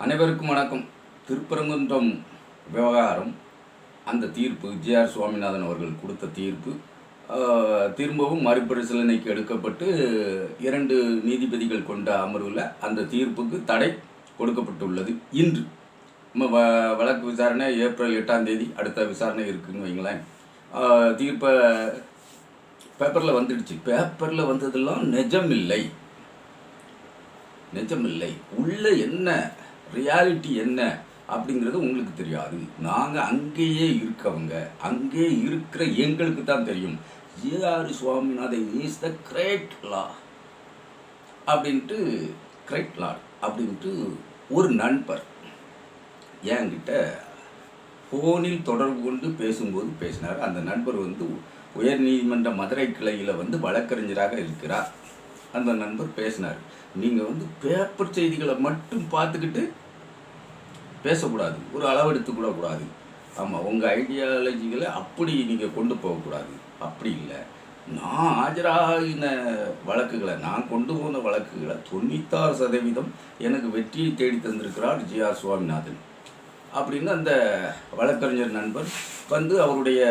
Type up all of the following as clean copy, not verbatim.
அனைவருக்கும் வணக்கம். திருப்பரங்குன்றம் விவகாரம், அந்த தீர்ப்பு ஜே.ஆர். சுவாமிநாதன் அவர்கள் கொடுத்த தீர்ப்பு திரும்பவும் மறுபரிசீலனைக்கு எடுக்கப்பட்டு 2 நீதிபதிகள் கொண்ட அமர்வில் அந்த தீர்ப்புக்கு தடை கொடுக்கப்பட்டுள்ளது. இன்று நம்ம வழக்கு விசாரணை ஏப்ரல் 8ஆம் தேதி அடுத்த விசாரணை இருக்குதுன்னு வைங்களேன். தீர்ப்பை பேப்பரில் வந்துடுச்சு. பேப்பரில் வந்ததெல்லாம் நிஜமில்லை. உள்ள என்ன ரியாலிட்டி என்ன அப்படிங்கிறது உங்களுக்கு தெரியாது. நாங்கள் அங்கேயே இருக்கவங்க, அங்கே இருக்கிற எங்களுக்கு தான் தெரியும். J R. Swaminathan is the great law அப்படின்ட்டு ஒரு நண்பர் என்கிட்ட ஃபோனில் தொடர்பு கொண்டு பேசும்போது பேசினார். அந்த நண்பர் உயர்நீதிமன்ற மதுரை கிளையில் வழக்கறிஞராக இருக்கிறார். அந்த நண்பர் பேசினார். நீங்கள் பேப்பர் செய்திகளை மட்டும் பார்த்துக்கிட்டு பேசக்கூடாது, ஒரு அளவெடுத்துக்கூட கூடாது. ஆமாம், உங்கள் ஐடியாலஜிகளை அப்படி நீங்கள் கொண்டு போகக்கூடாது. அப்படி இல்லை, நான் ஆஜராகின வழக்குகளை, நான் கொண்டு போன வழக்குகளை 96% எனக்கு வெற்றியை தேடி தந்திருக்கிறார் ஜே.ஆர். சுவாமிநாதன் அப்படின்னு அந்த வழக்கறிஞர் நண்பர் அவருடைய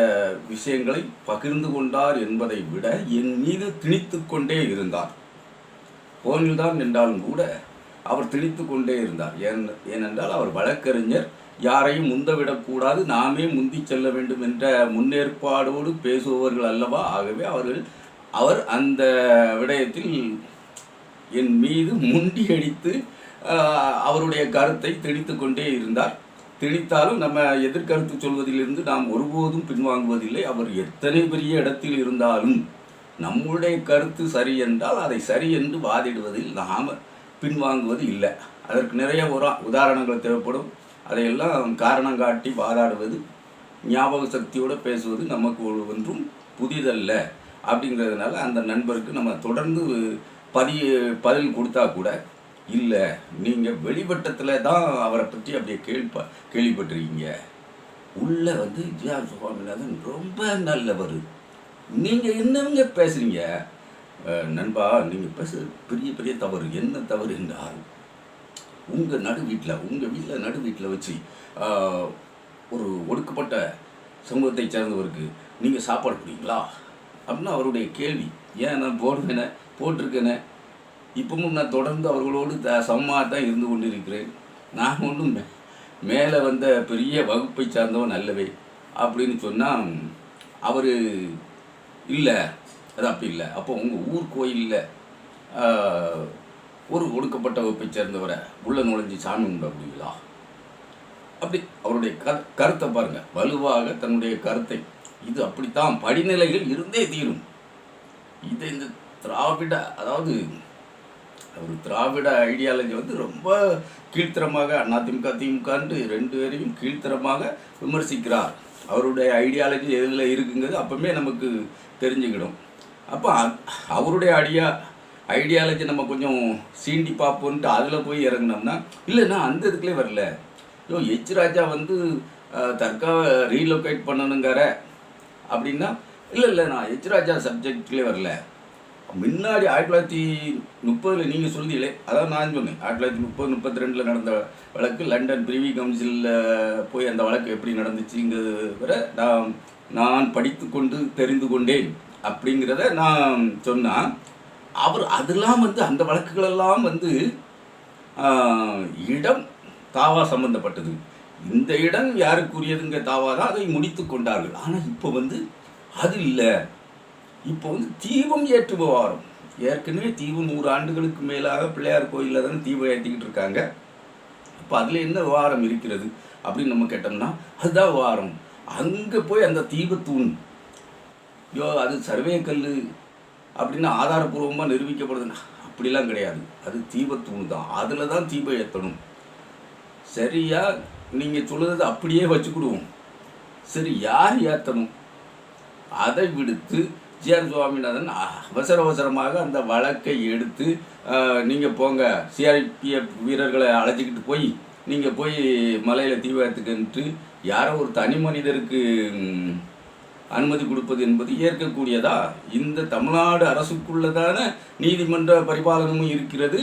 விஷயங்களை பகிர்ந்து கொண்டார் என்பதை விட என் மீது திணித்து கொண்டே இருந்தார். ஃபோனில் தான் என்றாலும் கூட அவர் திணித்து கொண்டே இருந்தார். ஏனென்றால் அவர் வழக்கறிஞர், யாரையும் முந்தவிடக்கூடாது, நாமே முந்தி செல்ல வேண்டும் என்ற முன்னேற்பாடோடு பேசுபவர்கள் அல்லவா. ஆகவே அவர் அந்த விடயத்தில் என் மீது முண்டியடித்து அவருடைய கருத்தை திணித்து கொண்டே இருந்தார். திணித்தாலும் நம்ம எதிர்கருத்து சொல்வதிலிருந்து நாம் ஒருபோதும் பின்வாங்குவதில்லை. அவர் எத்தனை பெரிய இடத்தில் இருந்தாலும் நம்முடைய கருத்து சரி என்றால் அதை சரி என்று வாதிடுவதில் நாம் பின்வாங்குவது இல்லை. அதற்கு நிறைய உதாரணங்கள் தேவைப்படும். அதையெல்லாம் காரணம் காட்டி வாதாடுவது, ஞாபக சக்தியோடு பேசுவது நமக்கு ஒன்றும் புதிதல்ல. அப்படிங்கிறதுனால அந்த நண்பருக்கு நம்ம தொடர்ந்து பதில் கொடுத்தா கூட, இல்லை நீங்கள் வெளிவட்டத்தில் தான் அவரை பற்றி அப்படியே கேள்விப்பட்டிருக்கீங்க, உள்ள ஜே.ஆர். சுவாமிநாதன் ரொம்ப நல்லவர், நீங்கள் என்னவங்க பேசுகிறீங்க நண்பா, நீங்கள் பேச பெரிய பெரிய தவறு. என்ன தவறு என்றால், உங்கள் வீட்டில் நடு வீட்டில் வச்சு ஒரு ஒடுக்கப்பட்ட சமூகத்தை சேர்ந்தவருக்கு நீங்கள் சாப்பாடு கொடுங்களா அப்படின்னு அவருடைய கேள்வி. ஏன் நான் போட்டிருக்கேனே, இப்பவும் நான் தொடர்ந்து அவர்களோடு சமமாக தான் இருந்து கொண்டு இருக்கிறேன். நான் ஒன்றும் மேலே வந்த பெரிய வகுப்பை சார்ந்தவன் அல்லவே அப்படின்னு சொன்னால், அவர் இல்லை, அது அப்படி இல்லை. அப்போ உங்கள் ஊர் கோயிலில் ஒரு ஒடுக்கப்பட்ட வகுப்பை சேர்ந்தவரை உள்ள நுழைஞ்சி சாமி கும்பிடுவீங்களா? அப்படி அவருடைய கருத்தை பாருங்கள், வலுவாக தன்னுடைய கருத்தை, இது அப்படித்தான் படிநிலைகள் இருந்தே தீரும். இதை இந்த திராவிட ஐடியாலஜி ரொம்ப கீழ்த்தரமாக அதிமுக திமுகன்ட்டு 2 பேரையும் கீழ்த்தரமாக விமர்சிக்கிறார். அவருடைய ஐடியாலஜி எதில் இருக்குங்கிறது அப்போவே நமக்கு தெரிஞ்சுக்கிடும். அப்போ அவருடைய ஐடியாலஜி நம்ம கொஞ்சம் சீண்டி பார்ப்போன்ட்டு அதில் போய் இறங்கினோம்னா, இல்லைன்னா அந்த இதுக்குள்ளே வரல. எச் ராஜா ரீலொகேட் பண்ணணுங்கிற அப்படின்னா, இல்லை நான் எச் ராஜா சப்ஜெக்ட்லேயே வரல. முன்னாடி 1930 நீங்கள் சொல்லுதீங்களே, அதான் நான் சொன்னேன். 1930-32 நடந்த வழக்கு, லண்டன் பிரிவி கவுன்சிலில் போய் அந்த வழக்கு எப்படி நடந்துச்சுங்கிறத நான் படித்து கொண்டு தெரிந்து கொண்டேன் அப்படிங்கிறத நான் சொன்னால், அவர் அதெல்லாம் அந்த வழக்குகளெல்லாம் இடம் தாவா சம்பந்தப்பட்டது. இந்த இடம் யாருக்குரியதுங்க தாவா தான், அதை முடித்து கொண்டார்கள். ஆனால் இப்போ அது இல்லை. இப்போ தீபம் ஏற்று விவகாரம். ஏற்கனவே தீபம் 100 ஆண்டுகளுக்கு மேலாக பிள்ளையார் கோயிலில் தானே தீபம் ஏற்றிக்கிட்டு இருக்காங்க. அப்போ அதில் என்ன விவகாரம் இருக்கிறது அப்படின்னு நம்ம கேட்டோம்னா, அதுதான் விவகாரம். அங்கே போய் அந்த தீபத்தூண், அது சர்வே கல் அப்படின்னு ஆதாரபூர்வமாக நிரூபிக்கப்படுதுன்னா, அப்படிலாம் கிடையாது. அது தீபத்தூண் தான், அதில் தான் தீபம் ஏற்றணும். சரியா நீங்கள் சொல்லுறது அப்படியே வச்சுக்கிடுவோம். சரி, யார் ஏற்றணும்? அதை விடுத்து ஜே.ஆர். சுவாமிநாதன் அவசரமாக அந்த வழக்கை எடுத்து, நீங்கள் போங்க, சிஆர்பிஎஃப் வீரர்களை அழைச்சிக்கிட்டு போய் நீங்கள் போய் மலையில் தீவிரத்துக்குன்ட்டு யாரோ ஒரு தனி மனிதருக்கு அனுமதி கொடுப்பது என்பது ஏற்கக்கூடியதா? இந்த தமிழ்நாடு அரசுக்குள்ளதான நீதிமன்ற பரிபாலனமும் இருக்கிறது.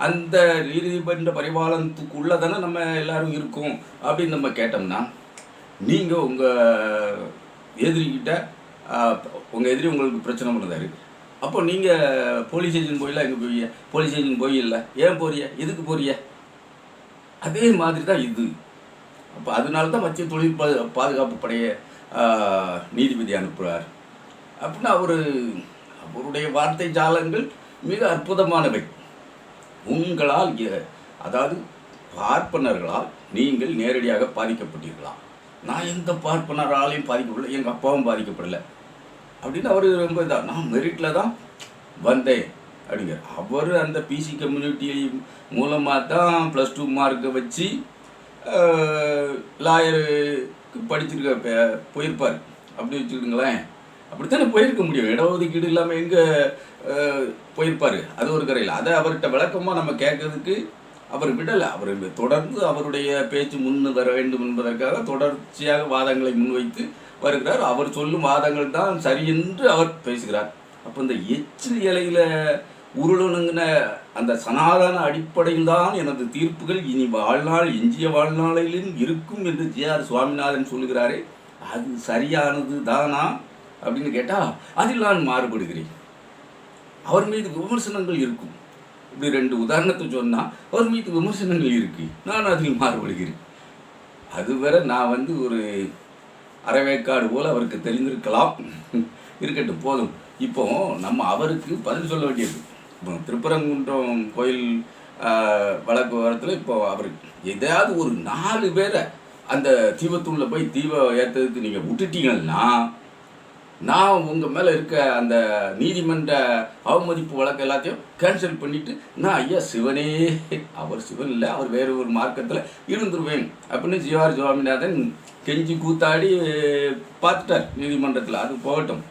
அந்த நீதிமன்ற பரிபாலனத்துக்குள்ளே தானே நம்ம எல்லாரும் இருக்கோம் அப்படின்னு நம்ம கேட்டோம்னா, நீங்கள் உங்கள் எதிரிக்கிட்ட உங்கள் எதிரி உங்களுக்கு பிரச்சனை பண்ணுறாரு, அப்போ நீங்கள் போலீஸ் ஸ்டேஷன் போயில எங்கே போய் போலீஸ் ஸ்டேஷன் போய் இல்லை, ஏன் போறிய, எதுக்கு போறிய? அதே மாதிரி தான் இது. அப்போ அதனால தான் மத்திய தொழில் பாதுகாப்பு படைய நீதிபதி அனுப்புகிறார் அப்படின்னா அவருடைய வார்த்தை ஜாலங்கள் மிக அற்புதமானவை. உங்களால் அதாவது பார்ப்பனர்களால் நீங்கள் நேரடியாக பாதிக்கப்பட்டீர்களா? நான் எந்த பார்ப்பனராலையும் பாதிக்கப்படலை, எங்கள் அப்பாவும் பாதிக்கப்படலை அப்படின்னு அவர் ரொம்ப இதாக, நான் மெரிட்டில் தான் வந்தேன் அப்படிங்கிற. அவர் அந்த பிசி கம்யூனிட்டி மூலமாக தான் +2 மார்க்கை வச்சு லாயருக்கு படிச்சிருக்க போயிருப்பார் அப்படி வச்சுக்கிடுங்களேன். அப்படித்தானே போயிருக்க முடியும். இடஒதுக்கீடு இல்லாமல் எங்கே போயிருப்பார்? அது ஒரு கரையில். அதை அவர்கிட்ட விளக்கமாக நம்ம கேட்கறதுக்கு அவர் விடலை. அவர் தொடர்ந்து அவருடைய பேச்சு முன் வர வேண்டும் என்பதற்காக தொடர்ச்சியாக வாதங்களை முன்வைத்து வருகிறார். அவர் சொல்லும் வாதங்கள் தான் சரி என்று அவர் பேசுகிறார். அப்போ இந்த எச்சு இலையில் உருளணுங்கின அந்த சனாதன அடிப்படையில் தான் எனது தீர்ப்புகள் இனி வாழ்நாள் எஞ்சிய வாழ்நாளிலும் இருக்கும் என்று ஜே.ஆர். சுவாமிநாதன் சொல்லுகிறாரே, அது சரியானது தானா அப்படின்னு கேட்டால் அதில் நான் மாறுபடுகிறேன். அவர் மீது விமர்சனங்கள் இருக்கும். இப்படி 2 உதாரணத்தை சொன்னால் அவர் மீது விமர்சனங்கள் இருக்கு, நான் அதில் மாறுபடுகிறேன். அதுவரை நான் ஒரு அரைவேக்காடு போல் அவருக்கு தெரிந்திருக்கலாம். இருக்கட்டும், போதும். இப்போ நம்ம அவருக்கு பதில் சொல்ல வேண்டியது. இப்போ திருப்பரங்குன்றம் கோயில் வழக்கு வாரத்தில் இப்போ அவர் எதையாவது ஒரு 4 பேரை அந்த தீபத்தூளில் போய் தீபம் ஏற்றதுக்கு நீங்கள் விட்டுட்டீங்கன்னா, நான் உங்கள் மேலே இருக்க அந்த நீதிமன்ற அவமதிப்பு வழக்கு எல்லாத்தையும் கேன்சல் பண்ணிவிட்டு நான் ஐயா சிவனே, அவர் சிவன் இல்லை, அவர் வேறு ஒரு மார்க்கத்தில் இருந்துருவேன் அப்படின்னு ஜே.ஆர். சுவாமிநாதன் கெஞ்சி கூத்தாடி பார்த்துட்டார் நீதிமன்றத்தில். அது போகட்டும்.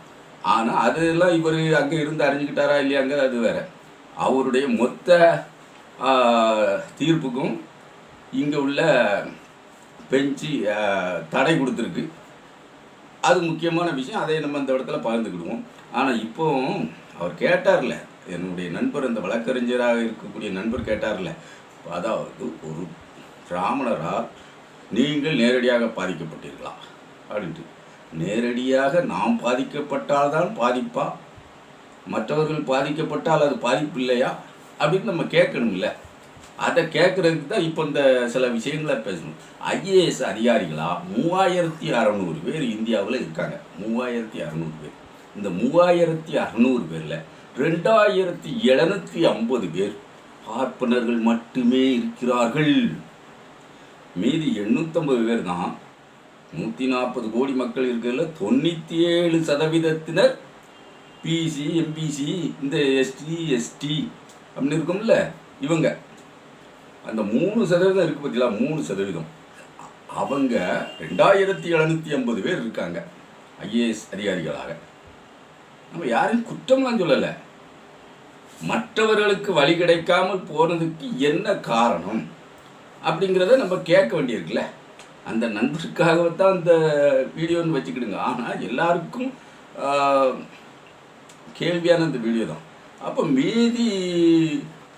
ஆனால் அதெல்லாம் இவர் அங்கே இருந்து அறிஞ்சிக்கிட்டாரா இல்லையாங்க, அது வேறு. அவருடைய மொத்த தீர்ப்புக்கும் இங்கே உள்ள பெஞ்சு தடை கொடுத்துருக்கு. அது முக்கியமான விஷயம். அதை நம்ம இந்த இடத்துல பகிர்ந்துக்கிடுவோம். ஆனால் இப்போ அவர் கேட்டார்ல, என்னுடைய நண்பர், இந்த வழக்கறிஞராக இருக்கக்கூடிய நண்பர் கேட்டார்ல, அதாவது ஒரு பிராமணரால் நீங்கள் நேரடியாக பாதிக்கப்பட்டீர்களா அப்படின்ட்டு. நேரடியாக நாம் பாதிக்கப்பட்டால்தான் பாதிப்பா, மற்றவர்கள் பாதிக்கப்பட்டால் அது பாதிப்பு இல்லையா அப்படின்னு நம்ம கேட்கணும்ல. அதை கேட்குறதுக்கு தான் இப்போ இந்த சில விஷயங்களை பேசணும். ஐஏஎஸ் அதிகாரிகளாக 3600 பேர் இந்தியாவில் இருக்காங்க. 3600 பேர். இந்த 3600 பேரில் 2750 பேர் பார்ப்பனர்கள் மட்டுமே இருக்கிறார்கள். மீதி 850 பேர் தான் 140 கோடி மக்கள் இருக்கிறதுல 97% பிசி, எம்பிசி, இந்த எஸ்டி, எஸ்டி அப்படின்னு இருக்கும்ல, இவங்க அந்த 3% இருக்குது பார்த்தீங்களா, 3%. அவங்க 2750 பேர் இருக்காங்க ஐஏஎஸ் அதிகாரிகளாக. நம்ம யாரையும் குற்றம்லாம் சொல்லலை. மற்றவர்களுக்கு வழி கிடைக்காமல் போனதுக்கு என்ன காரணம் அப்படிங்கிறத நம்ம கேட்க வேண்டியிருக்குல்ல. அந்த நண்பருக்காகத்தான் இந்த வீடியோன்னு வச்சுக்கிடுங்க. ஆனால் எல்லாருக்கும் கேள்வியான இந்த வீடியோ தான். அப்போ மீதி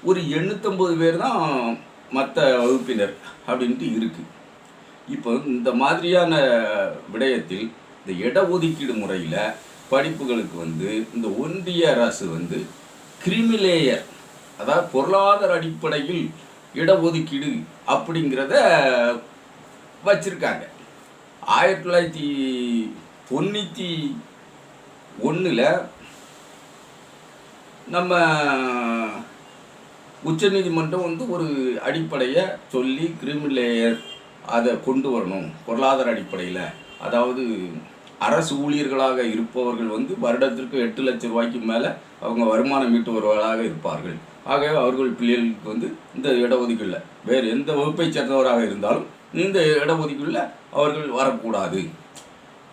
ஒரு 850 பேர் தான் மற்ற வகுப்பினர் அப்படின்ட்டு இருக்குது. இப்போ இந்த மாதிரியான விடயத்தில் இந்த இடஒதுக்கீடு முறையில் படிப்புகளுக்கு இந்த ஒன்றிய அரசு கிரிமிலேயர், அதாவது பொருளாதார அடிப்படையில் இடஒதுக்கீடு அப்படிங்கிறத வச்சுருக்காங்க. 1991 நம்ம உச்சநீதிமன்றம் ஒரு அடிப்படையை சொல்லி கிரிமிலேயர் அதை கொண்டு வரணும் பொருளாதார அடிப்படையில். அதாவது அரசு ஊழியர்களாக இருப்பவர்கள் வருடத்திற்கு 8 லட்சம் ரூபாய்க்கு மேலே அவங்க வருமானம் ஈட்டுபவர்களாக இருப்பார்கள். ஆகவே அவர்கள் பிள்ளைகளுக்கு இந்த இடஒதுக்கீடில் வேறு எந்த வகுப்பை சேர்ந்தவராக இருந்தாலும் இந்த இடஒதுக்கீடில் அவர்கள் வரக்கூடாது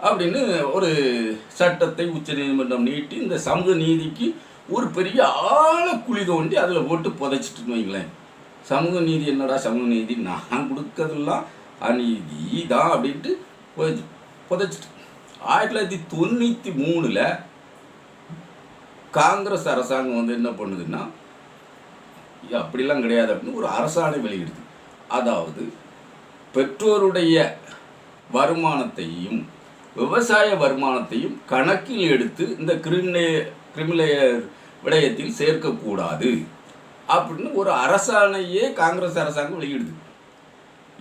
அப்படின்னு ஒரு சட்டத்தை உச்சநீதிமன்றம் நீட்டி இந்த சமூக நீதிக்கு ஒரு பெரிய ஆழக்குழி தோண்டி அதில் போட்டு புதைச்சிட்டுன்னு வைங்களேன். சமூக நீதி என்னடா சமூக நீதி, நான் கொடுக்கறதெல்லாம் அநீதி தான் அப்படின்ட்டு புதைச்சிட்டு 1993 காங்கிரஸ் அரசாங்கம் என்ன பண்ணுதுன்னா, அப்படிலாம் கிடையாது அப்படின்னு ஒரு அரசாணை வெளியிடுது. அதாவது பெற்றோருடைய வருமானத்தையும் விவசாய வருமானத்தையும் கணக்கில் எடுத்து இந்த கிரிமிலேயர் விடயத்தில் சேர்க்கக்கூடாது அப்படின்னு ஒரு அரசாணையே காங்கிரஸ் அரசாங்கம் வெளியிடுது.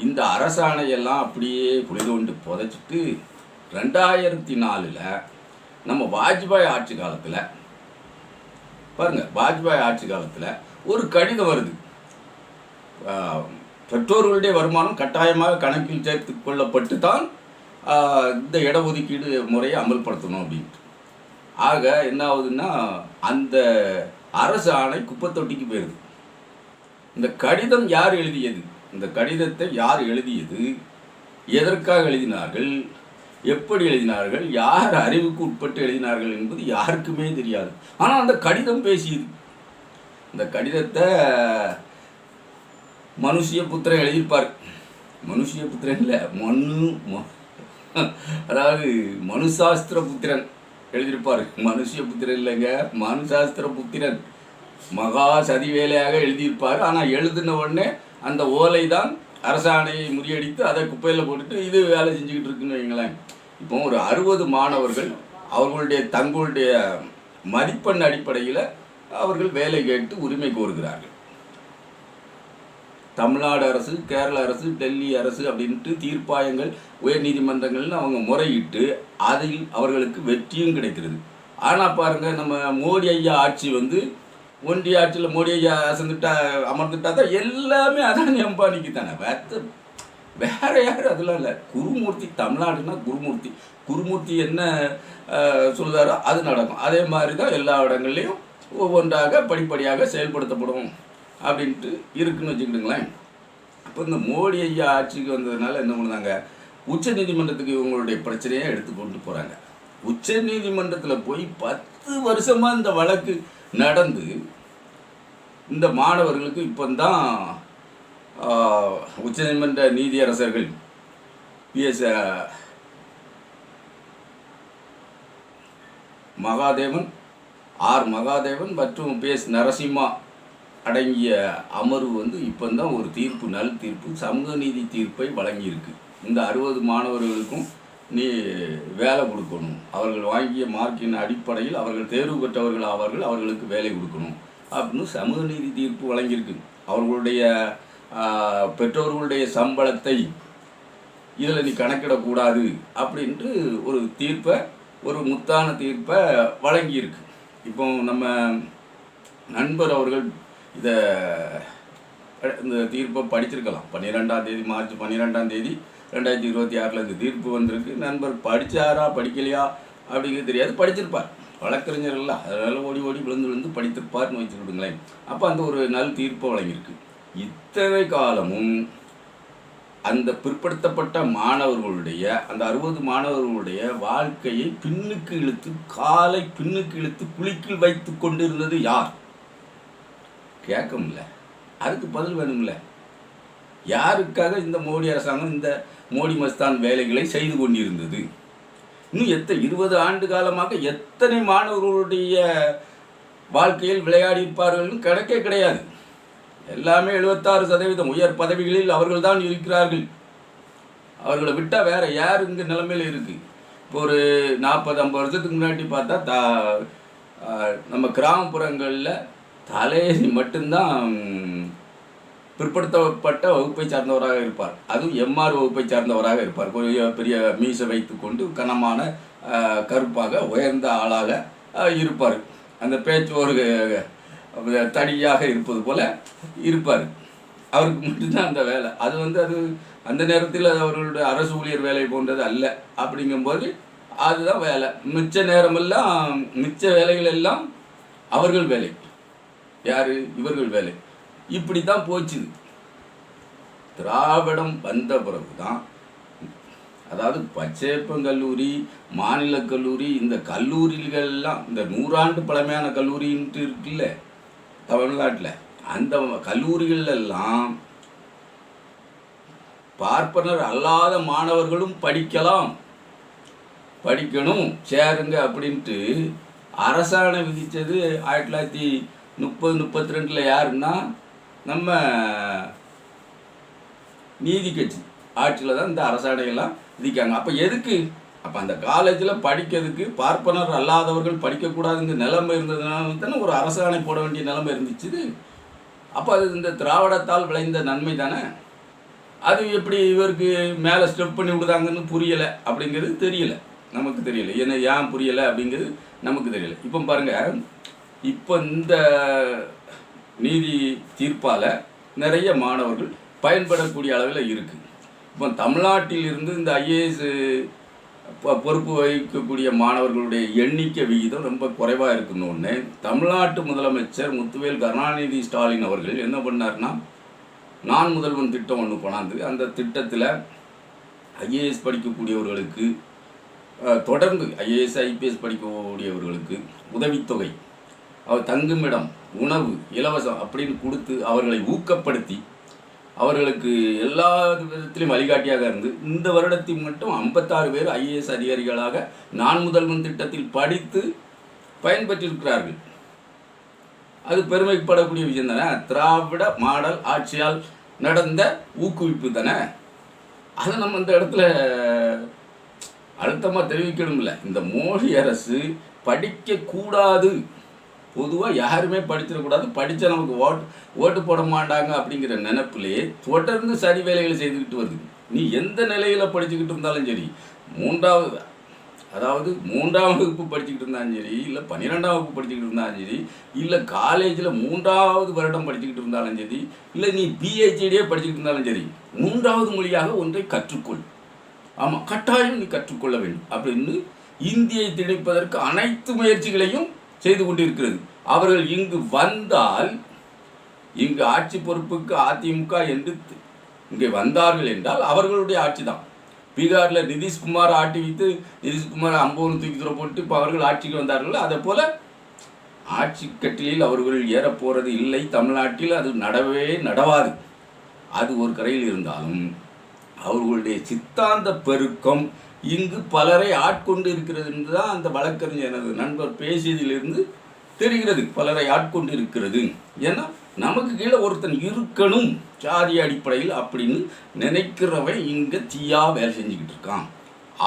இந்த அரசாணையெல்லாம் அப்படியே புலிதோண்டு புதைச்சிட்டு 2004 நம்ம வாஜ்பாய் ஆட்சி காலத்தில் பாருங்கள், வாஜ்பாய் ஆட்சி காலத்தில் ஒரு கடிதம் வருது, பெற்றோர்களுடைய வருமானம் கட்டாயமாக கணக்கில் சேர்த்து கொள்ளப்பட்டு தான் இந்த இடஒதுக்கீடு முறையை அமல்படுத்தணும் அப்படின்ட்டு. ஆக என்ன ஆகுதுன்னா அந்த அரசு ஆணை குப்பை தொட்டிக்கு போயிடுது. இந்த கடிதம் யார் எழுதியது, இந்த கடிதத்தை யார் எழுதியது, எதற்காக எழுதினார்கள், எப்படி எழுதினார்கள், யார் அறிவுக்கு உட்பட்டு எழுதினார்கள் என்பது யாருக்குமே தெரியாது. ஆனால் அந்த கடிதம் பேசியது. இந்த கடிதத்தை மனுஷிய புத்திரன் எழுதியிருப்பார். மனுஷிய புத்திரன் இல்லை, அதாவது மனுசாஸ்திர புத்திரன் எழுதியிருப்பார். மனுஷிய புத்திரன் இல்லைங்க, மனுசாஸ்திர புத்திரன் மகா சதி வேலையாக எழுதியிருப்பார். ஆனால் எழுதின உடனே அந்த ஓலை தான் அரசாணையை முறியடித்து அதை குப்பையில் போட்டுட்டு இது வேலை செஞ்சுக்கிட்டு இருக்குன்னு வைங்களேன். இப்போ ஒரு 60 மாணவர்கள் அவர்களுடைய தங்களுடைய மதிப்பெண் அடிப்படையில் அவர்கள் வேலை கேட்டு உரிமை கோருகிறார்கள். தமிழ்நாடு அரசு, கேரள அரசு, டெல்லி அரசு அப்படின்ட்டு தீர்ப்பாயங்கள், உயர் நீதிமன்றங்கள்னு அவங்க முறையிட்டு அதில் அவர்களுக்கு வெற்றியும் கிடைக்கிறது. ஆனால் பாருங்கள், நம்ம மோடி ஐயா ஆட்சி வந்து ஒன்றிய ஆட்சியில் மோடி ஐயா அமர்ந்துட்டா தான் எல்லாமே அதானி அம்பானிக்கு தானே. வேற யாரும் அதெல்லாம் இல்லை. குருமூர்த்தி, தமிழ்நாடுனா குருமூர்த்தி என்ன சொல்கிறாரோ அது நடக்கும். அதே மாதிரி தான் எல்லா இடங்கள்லையும் ஒவ்வொன்றாக படிப்படியாக செயல்படுத்தப்படும் அப்படின்ட்டு இருக்குன்னு வச்சுக்கிட்டுங்களேன். இப்போ இந்த மோடி ஐயா ஆட்சிக்கு வந்ததுனால என்ன பண்ணுறாங்க, உச்ச நீதிமன்றத்துக்கு இவங்களுடைய பிரச்சனையை எடுத்து கொண்டு போகிறாங்க. உச்ச நீதிமன்றத்தில் போய் 10 வருஷமாக இந்த வழக்கு நடந்து இந்த மாணவர்களுக்கு இப்போ தான் உச்சநீதிமன்ற நீதியரசர்கள் PS மகாதேவன், மகாதேவன் மற்றும் PS நரசிம்மா அடங்கிய அமர்வு வந்து இப்போ தான் ஒரு தீர்ப்பு, நல் தீர்ப்பு, சமூக நீதி தீர்ப்பை வழங்கியிருக்கு. இந்த 60 மாணவர்களுக்கும் நீ வேலை கொடுக்கணும், அவர்கள் வாங்கிய மார்க்கின் அடிப்படையில் அவர்கள் தேர்வு பெற்றவர்கள் ஆவார்கள், அவர்களுக்கு வேலை கொடுக்கணும் அப்படின்னு சமூக நீதி தீர்ப்பு வழங்கியிருக்கு. அவர்களுடைய பெற்றோர்களுடைய சம்பளத்தை இதில் நீ கணக்கிடக்கூடாது அப்படின்ட்டு ஒரு தீர்ப்பை, ஒரு முத்தான தீர்ப்பை வழங்கியிருக்கு. இப்போ நம்ம நண்பர் அவர்கள் இந்த தீர்ப்பை படிச்சிருக்கலாம். 12ஆம் தேதி, மார்ச் 12ஆம் தேதி 2026 இந்த தீர்ப்பு வந்திருக்கு. நண்பர் படித்தாரா படிக்கலையா அப்படிங்கிறது தெரியாது, படிச்சிருப்பார். வழக்கறிஞர் இல்லை, அதனால் ஓடி விழுந்து படித்திருப்பார்னு வச்சுக்கிடுங்களேன். அப்போ அந்த ஒரு நல் தீர்ப்பை வழங்கியிருக்கு. இத்தனை காலமும் அந்த பிற்படுத்தப்பட்ட மாணவர்களுடைய, அந்த 60 மாணவர்களுடைய வாழ்க்கையை பின்னுக்கு இழுத்து, காலை பின்னுக்கு இழுத்து குழிக்கில் வைத்து கொண்டிருந்தது யார்? கேட்கும்ல, அதுக்கு பதில் வேணும்ல. யாருக்காக இந்த மோடி அரசாங்கம் இந்த மோடி மஸ்தான் வேலைகளை செய்து கொண்டிருந்தது? இன்னும் 20 ஆண்டு காலமாக எத்தனை மாணவர்களுடைய வாழ்க்கையில் விளையாடி இருப்பார்கள்னு கணக்கே கிடையாது. எல்லாமே 76% உயர் பதவிகளில் அவர்கள் தான் இருக்கிறார்கள். அவர்களை விட்டால் வேற யார் இங்கே நிலைமையில் இருக்குது? இப்போ ஒரு 40-50 வருஷத்துக்கு முன்னாடி பார்த்தா நம்ம கிராமப்புறங்களில் தலையணி மட்டும்தான் பிற்படுத்தப்பட்ட வகுப்பை சார்ந்தவராக இருப்பார். அதுவும் எம்ஆர் வகுப்பை சார்ந்தவராக இருப்பார். பெரிய மீசை வைத்து கொண்டு கனமான கருப்பாக உயர்ந்த ஆளாக இருப்பார். அந்த பேச்சு ஒரு தடியாக இருப்பது போல் இருப்பார். அவருக்கு மட்டும்தான் அந்த வேலை. அது அந்த நேரத்தில் அவர்களுடைய அரசு ஊழியர் வேலை போன்றது அல்ல. அப்படிங்கும்போது அதுதான் வேலை. மிச்ச நேரமெல்லாம், மிச்ச வேலைகள் எல்லாம் அவர்கள் வேலை. யார்? இவர்கள் வேலை. இப்படி தான் போச்சு. திராவிடம் வந்த பிறகு தான், அதாவது பச்சையப்பன் கல்லூரி, மாநில கல்லூரி, இந்த கல்லூரிகள்லாம், இந்த 100 ஆண்டு பழமையான கல்லூரின்ட்டு இருக்குல்ல தமிழ்நாட்டில், அந்த கல்லூரிகள் எல்லாம் பார்ப்பனர் அல்லாத மாணவர்களும் படிக்கணும், சேருங்க அப்படின்ட்டு அரசாணை விதித்தது 1930-32 யாருன்னா நம்ம நீதி கட்சி ஆட்சியில் தான் இந்த அரசாணையெல்லாம் விதிக்காங்க. அப்போ எதுக்கு? அப்போ அந்த காலேஜில் படிக்கிறதுக்கு பார்ப்பனர் அல்லாதவர்கள் படிக்கக்கூடாதுங்கிற நிலைமை இருந்ததுனால தானே ஒரு அரசாணை போட வேண்டிய நிலைமை இருந்துச்சு. அப்போ அது இந்த திராவிடத்தால் விளைந்த நன்மை தானே. அது எப்படி இவருக்கு மேலே ஸ்டெப் பண்ணி விடுதாங்கன்னு புரியலை அப்படிங்கிறது தெரியலை, நமக்கு தெரியலை. ஏன் புரியலை அப்படிங்கிறது நமக்கு தெரியலை. இப்போ பாருங்கள், இப்போ இந்த நீதி தீர்ப்பால் நிறைய மாணவர்கள் பயன்படக்கூடிய அளவில் இருக்குது. இப்போ தமிழ்நாட்டில் இருந்து இந்த ஐஏஎஸ் பொறுப்பு வகிக்கக்கூடிய மாணவர்களுடைய எண்ணிக்கை விகிதம் ரொம்ப குறைவாக இருக்குன்னு தமிழ்நாட்டு முதலமைச்சர் முத்துவேல் கருணாநிதி ஸ்டாலின் அவர்கள் என்ன பண்ணார்னா, நான் முதல்வன் திட்டம் ஒன்று கொண்டாந்து அந்த திட்டத்தில் ஐஏஎஸ் படிக்கக்கூடியவர்களுக்கு தொடர்ந்து ஐஏஎஸ் ஐபிஎஸ் படிக்கக்கூடியவர்களுக்கு உதவித்தொகை, அவர் தங்குமிடம், உணவு இலவசம் அப்படின்னு கொடுத்து அவர்களை ஊக்கப்படுத்தி அவர்களுக்கு எல்லா விதத்திலும் வழிகாட்டியாக இருந்து இந்த வருடத்தில் மட்டும் 56 பேர் ஐஏஎஸ் அதிகாரிகளாக நான் முதல்வன் திட்டத்தில் படித்து பயன்பெற்றிருக்கிறார்கள். அது பெருமைப்படக்கூடிய விஷயம் தானே. திராவிட மாடல் ஆட்சியால் நடந்த ஊக்குவிப்பு தானே. அதை நம்ம இந்த இடத்துல அழுத்தமாக தெரிவிக்கணும்ல. இந்த மோடி அரசு படிக்கக்கூடாது, பொதுவாக யாருமே படிச்சிடக்கூடாது, படித்தா நமக்கு ஓட்டு போட மாட்டாங்க அப்படிங்கிற நினைப்பிலே தொடர்ந்து சரி வேலைகளை செய்துக்கிட்டு வருது. நீ எந்த நிலையில் படிச்சுக்கிட்டு இருந்தாலும் சரி, மூன்றாம் வகுப்பு படிச்சுக்கிட்டு இருந்தாலும் சரி, இல்லை 12ஆம் வகுப்பு படிச்சுக்கிட்டு இருந்தாலும் சரி, இல்லை காலேஜில் 3வது வருடம் படிச்சுக்கிட்டு இருந்தாலும் சரி, இல்லை நீ பிஹெச்டியே படிச்சுக்கிட்டு இருந்தாலும் சரி, 3வது மொழியாக ஒன்றை கற்றுக்கொள். ஆமாம், கட்டாயம் நீ கற்றுக்கொள்ள வேண்டும் அப்படின்னு இந்தியை திணிப்பதற்கு அனைத்து முயற்சிகளையும் செய்து கொண்டிருக்கிறது. அவர்கள் இங்கு வந்தால், இங்கு ஆட்சி பொறுப்புக்கு அதிமுக என்று இங்கே வந்தார்கள் என்றால் அவர்களுடைய ஆட்சி தான். பீகாரில் நிதிஷ்குமார் ஆட்டி வைத்து நிதிஷ்குமார் அம்பவன் தூக்கி தூர போட்டு இப்போ அவர்கள் ஆட்சிக்கு வந்தார்கள். அதே போல் ஆட்சி கட்டிலில் அவர்கள் ஏறப்போகிறது இல்லை. தமிழ்நாட்டில் அது நடவாது. அது ஒரு கரையில் இருந்தாலும் அவர்களுடைய சித்தாந்த பெருக்கம் இங்கு பலரை ஆட்கொண்டு இருக்கிறது என்று தான் அந்த வழக்கறிஞர் எனது நண்பர் பேசியதிலிருந்து தெரிகிறது. பலரை ஆட்கொண்டு இருக்கிறது. ஏன்னா நமக்கு கீழே ஒருத்தன் இருக்கணும் சாதி அடிப்படையில் அப்படின்னு நினைக்கிறவன் இங்கே தீயா வேலை செஞ்சுக்கிட்டு இருக்கான்.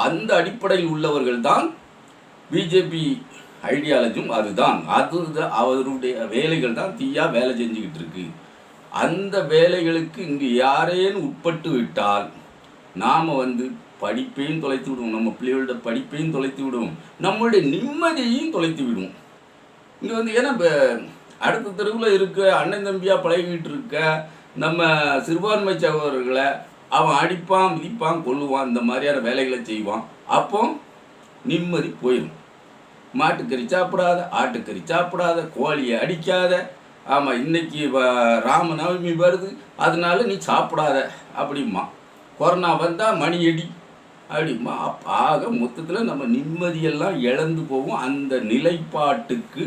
அந்த அடிப்படையில் உள்ளவர்கள் தான் பிஜேபி ஐடியாலஜியும் அதுதான். அவருடைய வேலைகள் தான் தீயா வேலை செஞ்சுக்கிட்டு இருக்கு. அந்த வேலைகளுக்கு இங்கு யாரேனும் உட்பட்டு விட்டால் நாம் படிப்பையும் தொலைத்து விடுவோம், நம்ம பிள்ளைகளோட படிப்பையும் தொலைத்து விடுவோம், நம்மளுடைய நிம்மதியையும் தொலைத்து விடுவோம். இங்கே ஏன்னா அடுத்த தெருவில் இருக்க அண்ணன் தம்பியாக பழகிக்கிட்டு இருக்க நம்ம சிறுபான்மை சகோதரர்களை அவன் அடிப்பான், மிதிப்பான், கொல்லுவான், இந்த மாதிரியான வேலைகளை செய்வான். அப்போ நிம்மதி போயிடும். மாட்டுக்கறி சாப்பிடாத, ஆட்டுக்கறி சாப்பிடாத, கோழியை அடிக்காத, ஆமாம் இன்னைக்கு ராமநவமி வருது அதனால நீ சாப்பிடாத அப்படிம்மா, கொரோனா வந்தால் மணி அடி அப்படிம்மா. ஆக மொத்தத்தில் நம்ம நிம்மதியெல்லாம் இழந்து போவோம். அந்த நிலைப்பாட்டுக்கு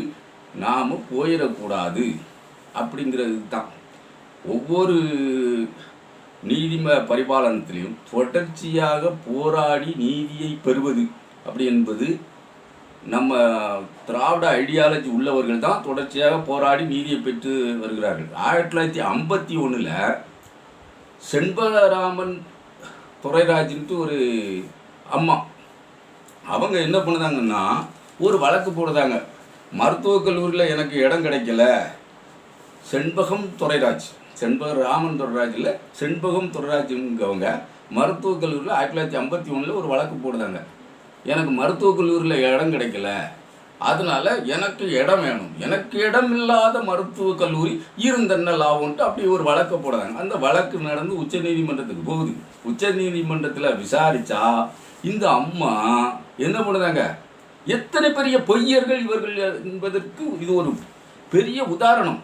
நாம் போயிடக்கூடாது அப்படிங்கிறது தான் ஒவ்வொரு நீதி பரிபாலனத்திலையும் தொடர்ச்சியாக போராடி நீதியை பெறுவது அப்படி என்பது நம்ம திராவிட ஐடியாலஜி உள்ளவர்கள் தான் தொடர்ச்சியாக போராடி நீதியை பெற்று வருகிறார்கள். 1951 செண்பகராமன் துரைராஜன்ட்டு ஒரு அம்மா, அவங்க என்ன பண்ணுதாங்கன்னா ஒரு வழக்கு போடுதாங்க. மருத்துவக் கல்லூரியில் எனக்கு இடம் கிடைக்கல, செண்பகம் துரைராஜ், செண்பகராமன் துரைராஜில் செண்பகம் துரைராஜுங்கவங்க மருத்துவக் கல்லூரியில் 1951 ஒரு வழக்கு போடுதாங்க. எனக்கு மருத்துவக் கல்லூரியில் இடம் கிடைக்கல, அதனால எனக்கு இடம் வேணும், எனக்கு இடம் இல்லாத மருத்துவக் கல்லூரி இருந்தென்ன லாபம்ன்ட்டு அப்படி ஒரு வழக்கை போடுறாங்க. அந்த வழக்கு நடந்து உச்சநீதிமன்றத்துக்கு போகுது. உச்சநீதிமன்றத்தில் விசாரித்தா இந்த அம்மா என்ன பண்ணுறாங்க, எத்தனை பெரிய பொய்யர்கள் இவர்கள் என்பதற்கு இது ஒரு பெரிய உதாரணம்.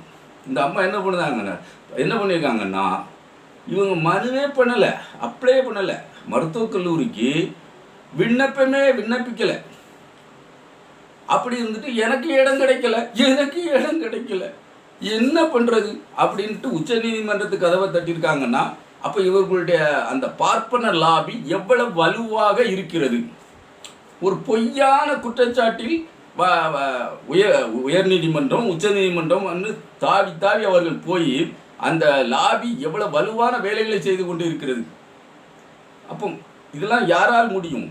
இந்த அம்மா என்ன பண்ணியிருக்காங்கன்னா இவங்க மனுவே பண்ணலை, அப்ளை பண்ணலை, மருத்துவக் கல்லூரிக்கு விண்ணப்பிக்கலை. அப்படி இருந்துட்டு எனக்கு இடம் கிடைக்கல என்ன பண்ணுறது அப்படின்ட்டு உச்சநீதிமன்றத்துக்கு கதவை தட்டியிருக்காங்கன்னா அப்போ இவர்களுடைய அந்த பார்ப்பன லாபி எவ்வளவு வலுவாக இருக்கிறது. ஒரு பொய்யான குற்றச்சாட்டில் உயர்நீதிமன்றம் உச்சநீதிமன்றம் தாவி அவர்கள் போய் அந்த லாபி எவ்வளவு வலுவான வேலைகளை செய்து கொண்டு இருக்கிறது. அப்போ இதெல்லாம் யாரால் முடியும்?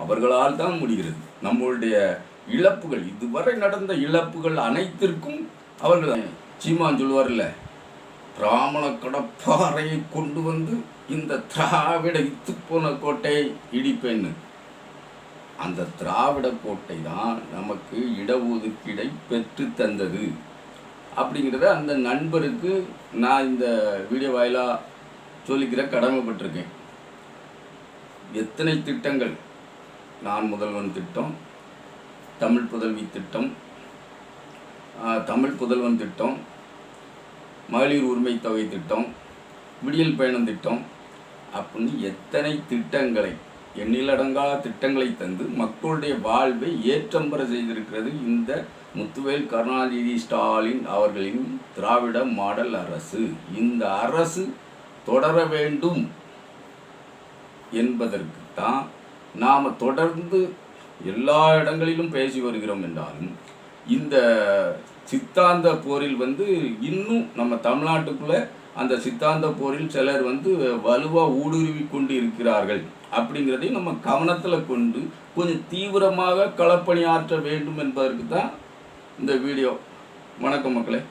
அவர்களால் தான் முடிகிறது. நம்மளுடைய இழப்புகள், இதுவரை நடந்த இழப்புகள் அனைத்திற்கும் அவர்கள், சீமான் சொல்லுவார்ல, பிராமண கடப்பாறையை கொண்டு வந்து இந்த திராவிட இத்து போன கோட்டையை இடிப்பேன்னு. அந்த திராவிட கோட்டை தான் நமக்கு இடஒதுக்கீடை பெற்று தந்தது அப்படிங்கிறத அந்த நண்பருக்கு நான் இந்த வீடியோ வாயிலாக சொல்லிக்கிற கடமைப்பட்டிருக்கேன். எத்தனை திட்டங்கள், நான் முதல்வன் திட்டம், தமிழ் புதல்வி திட்டம், தமிழ் புதல்வன் திட்டம், மகளிர் உரிமை தொகை திட்டம், விடியல் பயணம் திட்டம் அப்படின்னு எத்தனை திட்டங்களை, எண்ணிலடங்கா திட்டங்களை தந்து மக்களுடைய வாழ்வை ஏற்றம் பெற செய்திருக்கிறது இந்த முத்துவேல் கருணாநிதி ஸ்டாலின் அவர்களின் திராவிட மாடல் அரசு. இந்த அரசு தொடர வேண்டும் என்பதற்கு தான் நாம் தொடர்ந்து எல்லா இடங்களிலும் பேசி வருகிறோம். என்றாலும் இந்த சித்தாந்த போரில் இன்னும் நம்ம தமிழ்நாட்டுக்குள்ளே அந்த சித்தாந்த போரில் சிலர் வலுவாக ஊடுருவி கொண்டு இருக்கிறார்கள். அப்படிங்கிறதையும் நம்ம கவனத்தில் கொண்டு கொஞ்சம் தீவிரமாக களப்பணி ஆற்ற வேண்டும் என்பதற்கு தான் இந்த வீடியோ. வணக்கம் மக்களே.